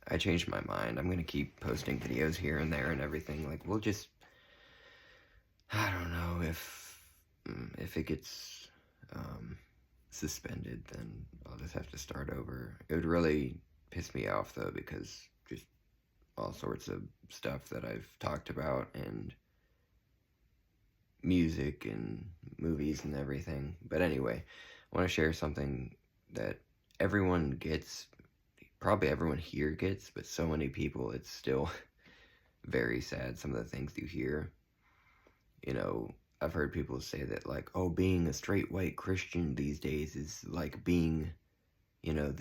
I changed my mind. I'm gonna keep posting videos here and there and everything. Like, we'll just, I don't know if it gets suspended, then I'll just have to start over. It would really piss me off though, because just all sorts of stuff that I've talked about, and music and movies and everything. But anyway, I want to share something that everyone gets, probably everyone here gets, but so many people, it's still very sad, some of the things you hear. You know, I've heard people say that, like, oh, being a straight white Christian these days is like being, you know,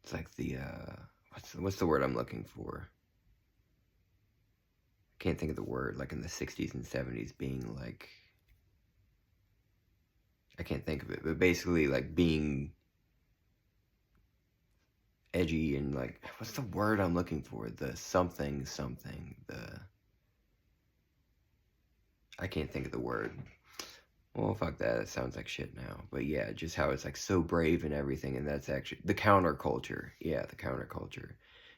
it's like what's the word I'm looking for? I can't think of the word, like in the 60s and 70s, being like, I can't think of it, but basically like being edgy and like, what's the word I'm looking for? The something, I can't think of the word. Well, fuck that, it sounds like shit now. But yeah, just how it's like so brave and everything, and that's actually the counterculture. Yeah, the counterculture.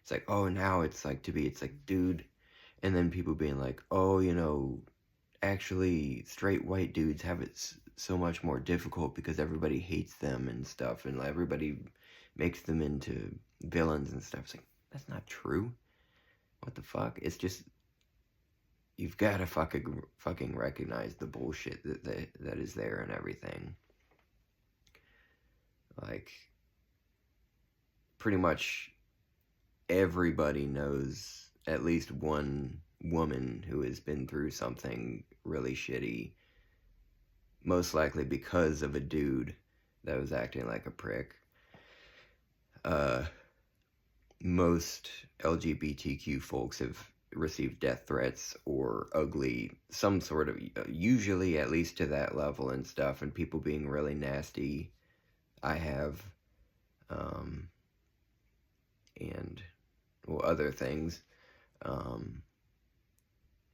It's like, oh, now it's like it's like, dude. And then people being like, oh, you know, actually straight white dudes have it so much more difficult because everybody hates them and stuff, and everybody makes them into villains and stuff. It's like, that's not true. What the fuck? It's just, you've got to fucking recognize the bullshit that is there and everything. Like, pretty much everybody knows at least one woman who has been through something really shitty, most likely because of a dude that was acting like a prick. Most LGBTQ folks have received death threats or some sort of, usually at least to that level and stuff, and people being really nasty. I have, and, well, other things.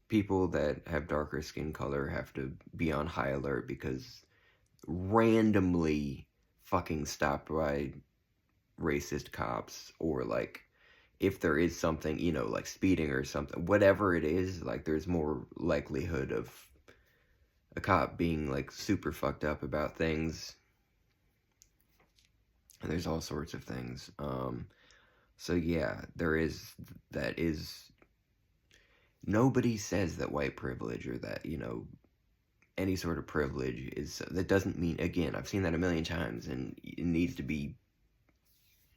People that have darker skin color have to be on high alert because randomly fucking stopped by racist cops, or like, if there is something, you know, like speeding or something, whatever it is, like, there's more likelihood of a cop being like super fucked up about things. And there's all sorts of things. So yeah, that is, nobody says that white privilege, or that, you know, any sort of privilege is, that doesn't mean, again, I've seen that a million times, and it needs to be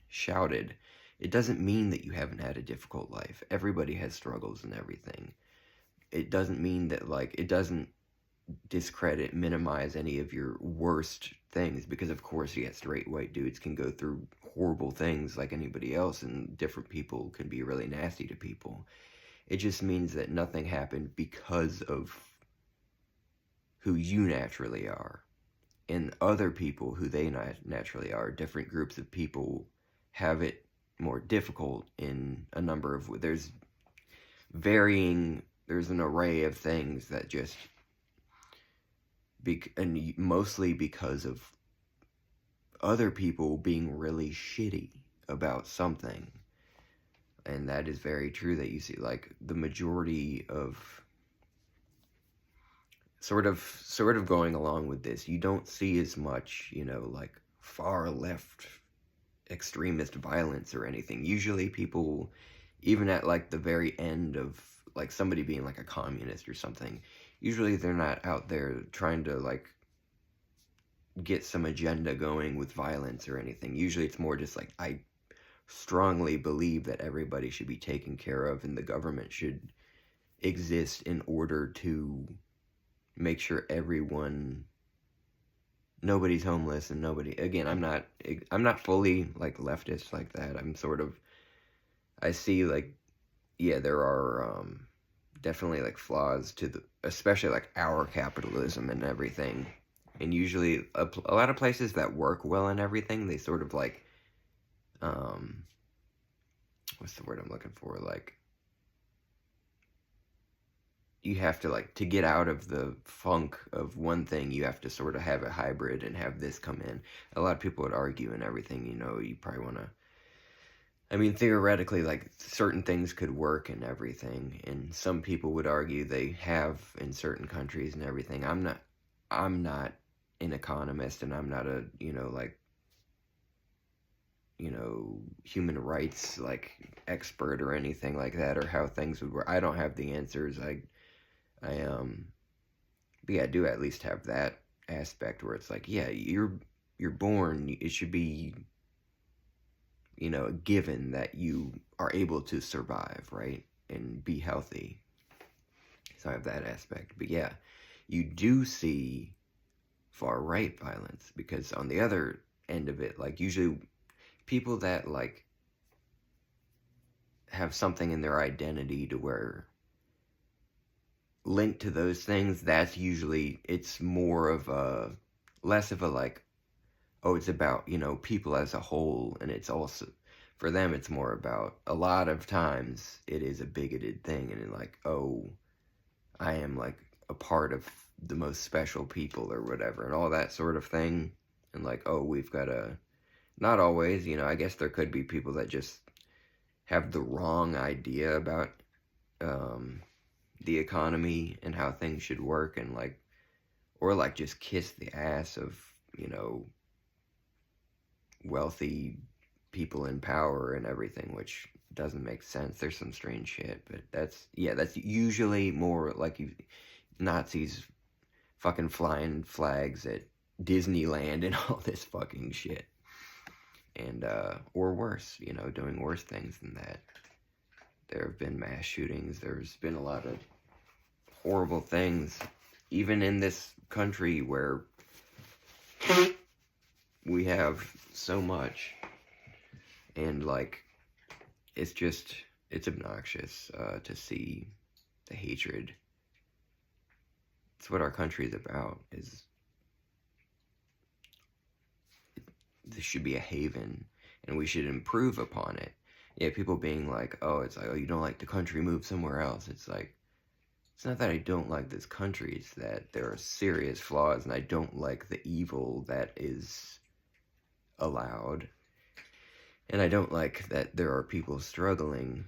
shouted. It doesn't mean that you haven't had a difficult life. Everybody has struggles and everything. It doesn't mean that, like, it doesn't discredit, minimize any of your worst things, because of course, yeah, straight white dudes can go through horrible things like anybody else, and different people can be really nasty to people. It just means that nothing happened because of who you naturally are. And other people who they naturally are, different groups of people, have it more difficult in a number of, there's an array of things that just, and mostly because of other people being really shitty about something. And that is very true, that you see, like, the majority of, sort of going along with this, you don't see as much, you know, like, far left extremist violence or anything. Usually people, even at like the very end of like somebody being like a communist or something, usually they're not out there trying to like get some agenda going with violence or anything. Usually it's more just like, I strongly believe that everybody should be taken care of, and the government should exist in order to make sure nobody's homeless, and nobody, again, I'm not fully like leftist like that. I'm sort of, I see like, yeah, there are definitely like flaws to especially like our capitalism and everything. And usually a lot of places that work well and everything, they sort of like, what's the word I'm looking for? Like, you have to, like, to get out of the funk of one thing, you have to sort of have a hybrid and have this come in. A lot of people would argue and everything, you know, you probably want to I mean, theoretically, like, certain things could work and everything, and some people would argue they have in certain countries and everything. I'm not an economist, and I'm not a, like, human rights, like, expert or anything like that, or how things would work. I don't have the answers. But yeah, I do at least have that aspect where it's like, yeah, you're born, it should be, a given that you are able to survive, right? And be healthy. So I have that aspect. But yeah, you do see far right violence, because on the other end of it, like, usually people that, like, have something in their identity to where linked to those things, that's usually, it's more of a, less of a, like, oh, it's about, people as a whole, and it's also, for them, it's more about, a lot of times, it is a bigoted thing, and like, oh, I am, like, a part of the most special people, or whatever, and all that sort of thing, and like, oh, we've got to, not always, I guess there could be people that just have the wrong idea about, the economy and how things should work, and like, or like just kiss the ass of, wealthy people in power and everything, which doesn't make sense. There's some strange shit, but that's usually more like Nazis fucking flying flags at Disneyland and all this fucking shit. And, or worse, doing worse things than that. There have been mass shootings. There's been a lot of horrible things, even in this country where we have so much, and like, it's obnoxious to see the hatred. It's what our country is about. This should be a haven, and we should improve upon it. Yeah, people being like, oh, it's like, oh, you don't like the country, move somewhere else. It's like, it's not that I don't like this country, it's that there are serious flaws, and I don't like the evil that is allowed. And I don't like that there are people struggling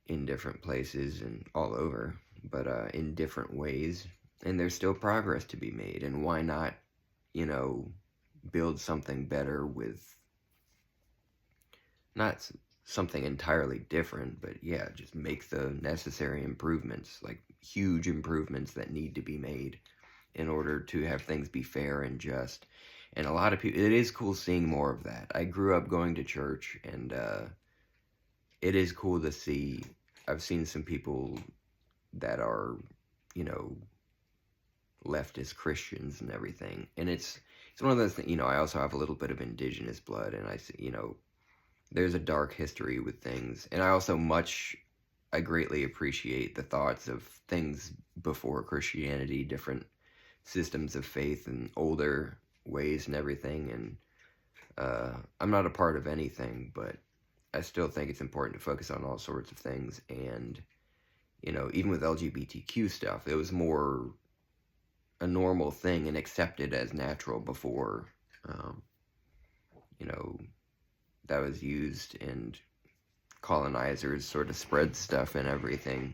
in different places and all over, but in different ways. And there's still progress to be made. And why not, build something better with not something entirely different, but yeah, just make the necessary improvements, like huge improvements that need to be made in order to have things be fair and just. And a lot of people, it is cool seeing more of that. I grew up going to church, and it is cool to see. I've seen some people that are, leftist Christians and everything, and it's one of those things. I also have a little bit of indigenous blood, and I see, there's a dark history with things, and I greatly appreciate the thoughts of things before Christianity, different systems of faith and older ways and everything, and I'm not a part of anything, but I still think it's important to focus on all sorts of things. And even with LGBTQ stuff, it was more a normal thing and accepted as natural before that was used, and colonizers sort of spread stuff and everything.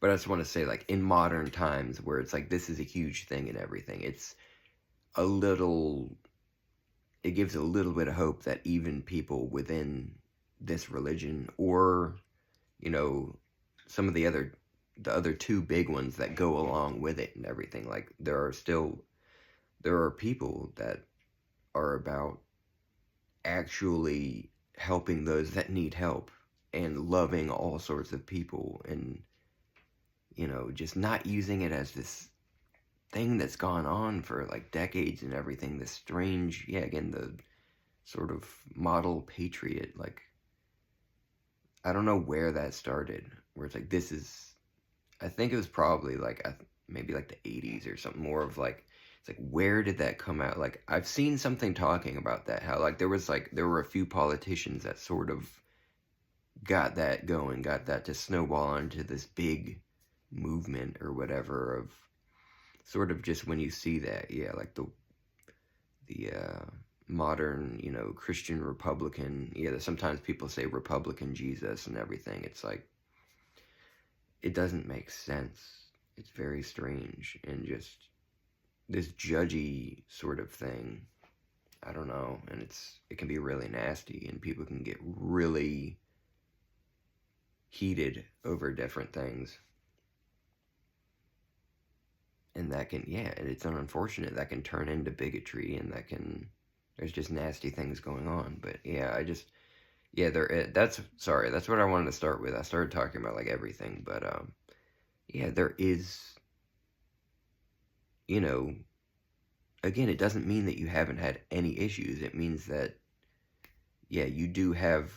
But I just want to say, like, in modern times where it's like this is a huge thing and everything, it gives a little bit of hope that even people within this religion, or some of the other two big ones that go along with it and everything, like, there are people that are about actually helping those that need help, and loving all sorts of people, and just not using it as this thing that's gone on for like decades and everything, this strange, again, the sort of model patriot, like, I don't know where that started, where it's like, I think it was probably like maybe like the 80s or something, more of like, it's like, where did that come out? Like, I've seen something talking about that, how like there were a few politicians that sort of got that going, got that to snowball into this big movement or whatever, of sort of just when you see that, like the modern, Christian Republican. Yeah, sometimes people say Republican Jesus and everything. It's like, it doesn't make sense. It's very strange, and just this judgy sort of thing. I don't know, and it can be really nasty, and people can get really heated over different things. And that can, yeah, it's unfortunate. That can turn into bigotry, and there's just nasty things going on. But yeah, that's what I wanted to start with. I started talking about like everything, but yeah, there is, again, it doesn't mean that you haven't had any issues. It means that, yeah, you do have,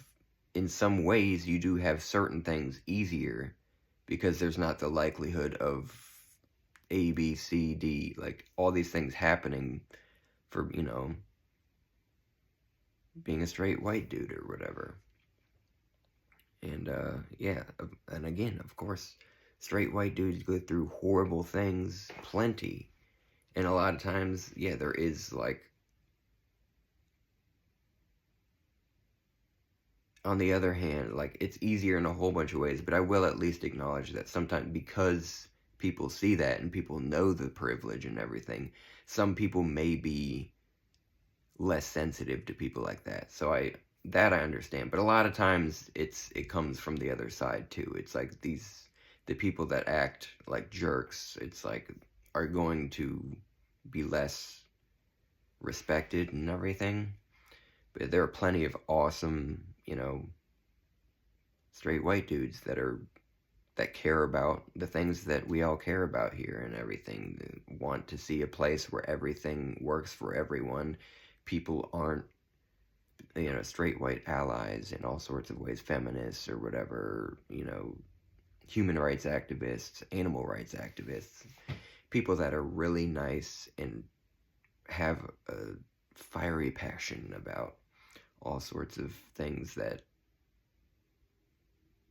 in some ways, you do have certain things easier because there's not the likelihood of A, B, C, D, like all these things happening for, being a straight white dude or whatever. And, yeah, and again, of course, straight white dudes go through horrible things, plenty. And a lot of times, yeah, there is, like, on the other hand, like, it's easier in a whole bunch of ways, but I will at least acknowledge that sometimes, because people see that and people know the privilege and everything, some people may be less sensitive to people like that. So I understand, but a lot of times it comes from the other side too. It's like the people that act like jerks, it's like, are going to be less respected and everything. But there are plenty of awesome, straight white dudes that care about the things that we all care about here and everything. They want to see a place where everything works for everyone. People aren't, straight white allies in all sorts of ways, feminists or whatever, human rights activists, animal rights activists, people that are really nice and have a fiery passion about all sorts of things that,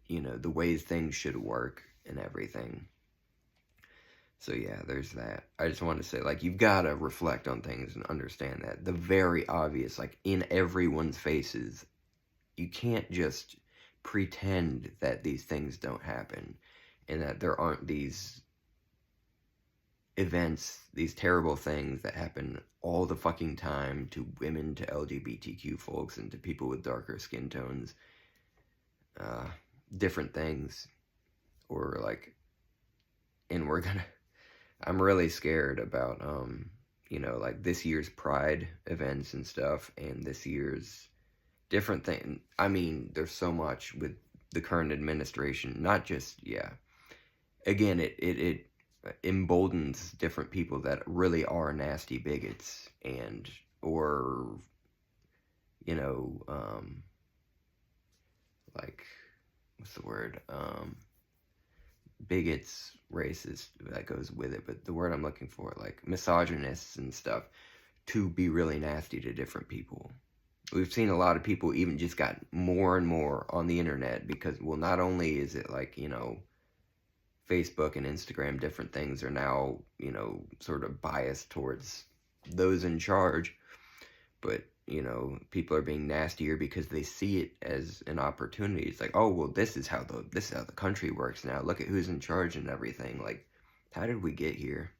the ways things should work and everything. So yeah, there's that. I just want to say, like, you've got to reflect on things and understand that. The very obvious, like, in everyone's faces, you can't just pretend that these things don't happen and that there aren't these events, these terrible things that happen all the fucking time to women, to LGBTQ folks, and to people with darker skin tones. Different things. Or, like, and I'm really scared about, like this year's Pride events and stuff, and this year's different thing. I mean, there's so much with the current administration, not just, yeah. Again, it emboldens different people that really are nasty bigots or, like, what's the word? Bigots, racist, that goes with it, but the word I'm looking for, like misogynists and stuff, to be really nasty to different people. We've seen a lot of people even just got more and more on the internet because, well, not only is it like, Facebook and Instagram, different things are now, sort of biased towards those in charge, but, people are being nastier because they see it as an opportunity. It's like, oh, well, this is how the country works now. Look at who's in charge and everything. Like, how did we get here?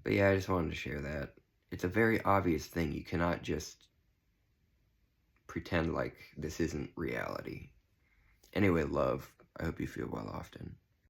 But yeah, I just wanted to share that. It's a very obvious thing. You cannot just pretend like this isn't reality. Anyway, love, I hope you feel well often.